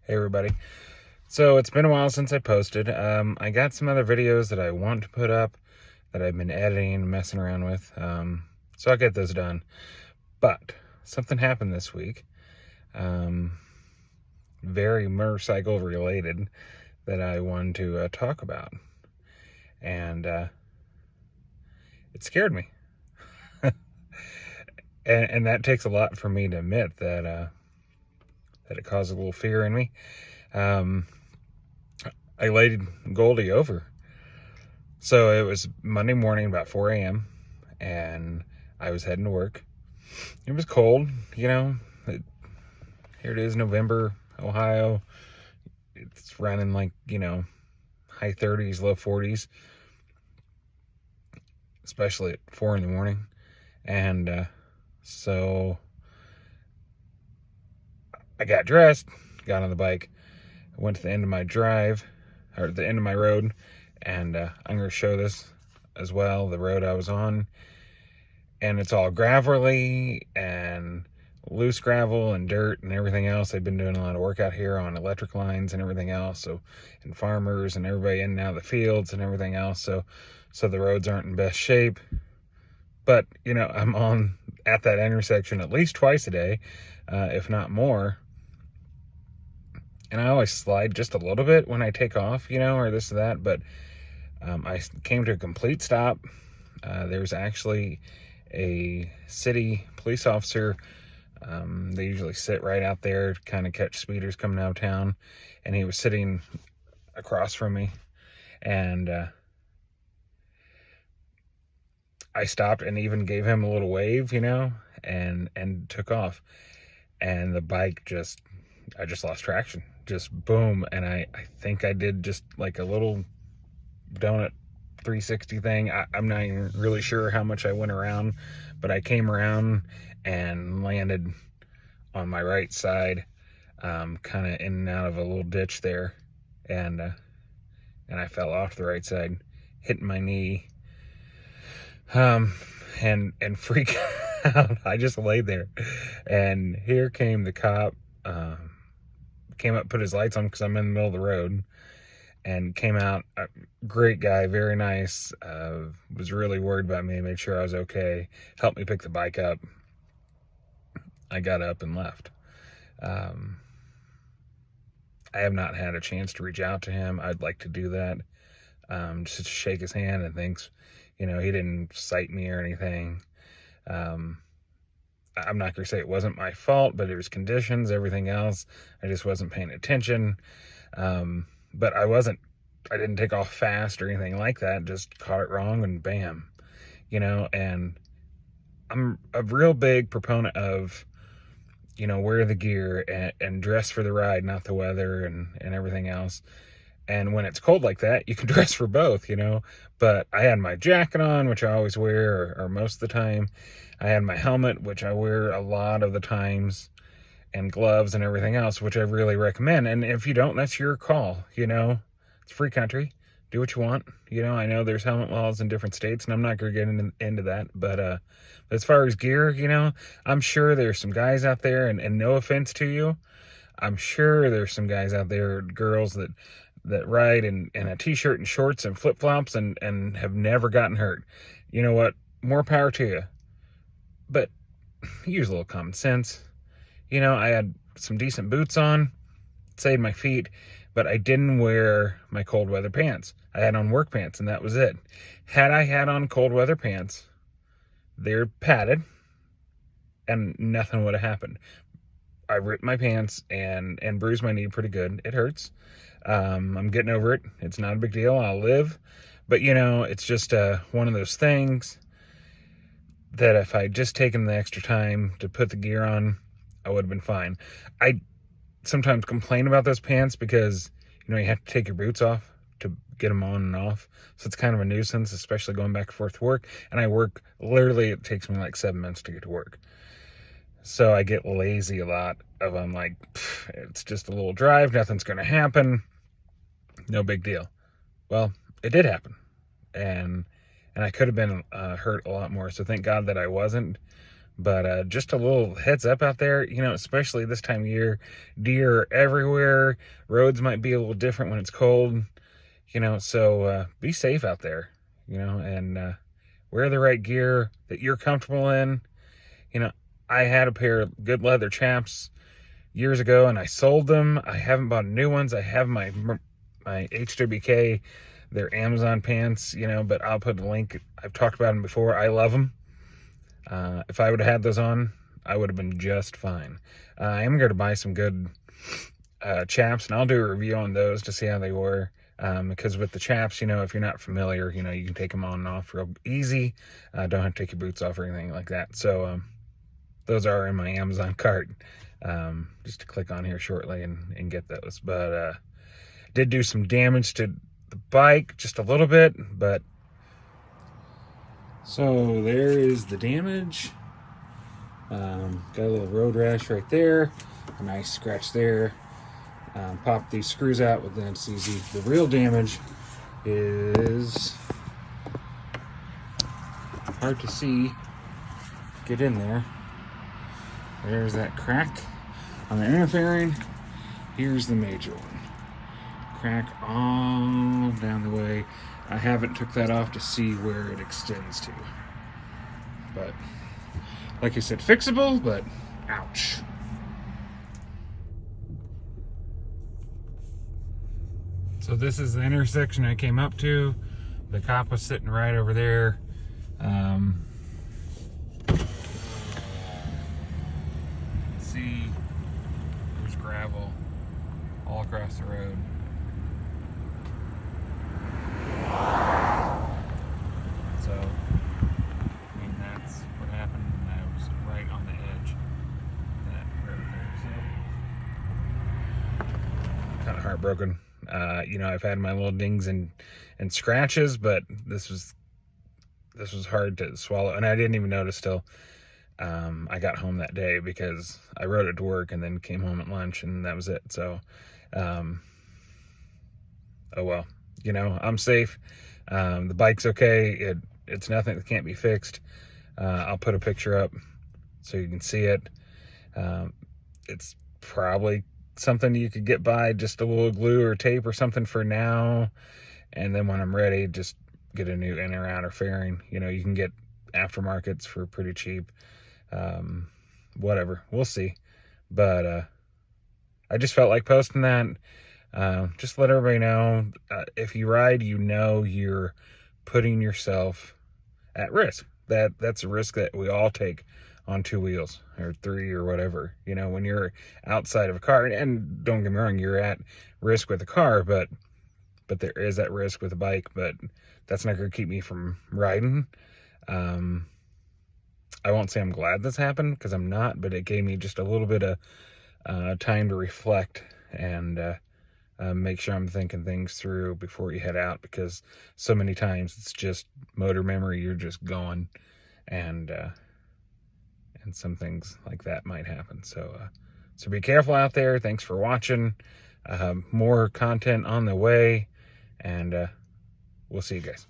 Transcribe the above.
Hey everybody. So it's been a while since I posted. I got some other videos that I want to put up that I've been editing and messing around with. So I'll get those done. But something happened this week. Very motorcycle related that I wanted to talk about. And it scared me. and that takes a lot for me to admit that it caused a little fear in me. I laid Goldie over. So it was Monday morning, about 4 a.m., and I was heading to work. It was cold, here it is, November, Ohio. It's running like, high 30s, low 40s, especially at 4 in the morning. And so I got dressed, got on the bike, went to the end of my drive, or the end of my road, and I'm going to show this as well, the road I was on. And it's all gravelly and loose gravel and dirt and everything else. They've been doing a lot of work out here on electric lines and everything else. And farmers and everybody in and out of the fields and everything else. So the roads aren't in best shape. But, I'm at that intersection at least twice a day, if not more. And I always slide just a little bit when I take off, or this or that. But I came to a complete stop. There's actually a city police officer. They usually sit right out there to kind of catch speeders coming out of town. And he was sitting across from me. And I stopped and even gave him a little wave, and took off. And the bike I just lost traction. Just boom. And I think I did just like a little donut 360 thing. I'm not even really sure how much I went around, but I came around and landed on my right side, kind of in and out of a little ditch there. And I fell off the right side, hitting my knee, and freak out. I just laid there, and here came the cop. Came up, put his lights on because I'm in the middle of the road, and came out. Great guy, very nice. Was really worried about me, made sure I was okay, helped me pick the bike up. I got up and left. I have not had a chance to reach out to him. I'd like to do that, just to shake his hand and thanks. He didn't cite me or anything. I'm not going to say it wasn't my fault, but it was conditions, everything else. I just wasn't paying attention. But I didn't take off fast or anything like that. Just caught it wrong and bam, and I'm a real big proponent of, wear the gear and dress for the ride, not the weather and everything else. And when it's cold like that, you can dress for both, But I had my jacket on, which I always wear, or most of the time. I had my helmet, which I wear a lot of the times, and gloves and everything else, which I really recommend. And if you don't, that's your call, It's a free country. Do what you want. I know there's helmet laws in different states, and I'm not going to get into that. But as far as gear, I'm sure there's some guys out there, and no offense to you, I'm sure there's some guys out there, girls that ride in a t-shirt and shorts and flip-flops and have never gotten hurt. You know what? More power to you. But use a little common sense. I had some decent boots on, saved my feet, but I didn't wear my cold weather pants. I had on work pants, and that was it. Had I had on cold weather pants, they're padded, and nothing would have happened. I ripped my pants and bruised my knee pretty good. It hurts. I'm getting over it. It's not a big deal. I'll live. But, it's just one of those things that if I'd just taken the extra time to put the gear on, I would have been fine. I sometimes complain about those pants because, you have to take your boots off to get them on and off. So it's kind of a nuisance, especially going back and forth to work. And I work, literally, it takes me like 7 minutes to get to work. So I get lazy a lot I'm like, it's just a little drive. Nothing's going to happen. No big deal. Well, it did happen. And I could have been hurt a lot more. So thank God that I wasn't. But just a little heads up out there, especially this time of year, deer are everywhere. Roads might be a little different when it's cold, so be safe out there, and wear the right gear that you're comfortable in. I had a pair of good leather chaps years ago and I sold them. I haven't bought new ones. I have my HWK, they're Amazon pants, but I'll put a link. I've talked about them before. I love them. If I would have had those on, I would have been just fine. I am going to buy some good chaps, and I'll do a review on those to see how they were. Because with the chaps, if you're not familiar, you can take them on and off real easy. Don't have to take your boots off or anything like that. So those are in my Amazon cart. Just to click on here shortly and get those. But did do some damage to the bike, just a little bit, but so there is the damage. Got a little road rash right there, a nice scratch there. Pop these screws out, but then it's easy. The real damage is hard to see. Get in there. There's that crack on the inner fairing. Here's the major one. Crack all down the way. I haven't took that off to see where it extends to. But, like I said, fixable, but ouch. So this is the intersection I came up to. The cop was sitting right over there. See, there's gravel all across the road. So, that's what happened, and I was right on the edge of that road there. So, kind of heartbroken. I've had my little dings and scratches, but this was hard to swallow, and I didn't even notice till I got home that day, because I rode it to work and then came home at lunch, and that was it. So, oh well, I'm safe. The bike's okay. It's nothing that can't be fixed. I'll put a picture up so you can see it. It's probably something you could get by, just a little glue or tape or something for now, and then when I'm ready, just get a new inner outer fairing. You can get aftermarkets for pretty cheap. Whatever, we'll see. But I just felt like posting that. Just let everybody know, if you ride, you're putting yourself at risk. That's a risk that we all take on 2 wheels or 3 or whatever, when you're outside of a car. And don't get me wrong, you're at risk with a car, but there is that risk with a bike. But that's not going to keep me from riding. I won't say I'm glad this happened, because I'm not, but it gave me just a little bit of time to reflect and make sure I'm thinking things through before you head out, because so many times it's just motor memory. You're just going, and some things like that might happen. So be careful out there. Thanks for watching. More content on the way, and we'll see you guys.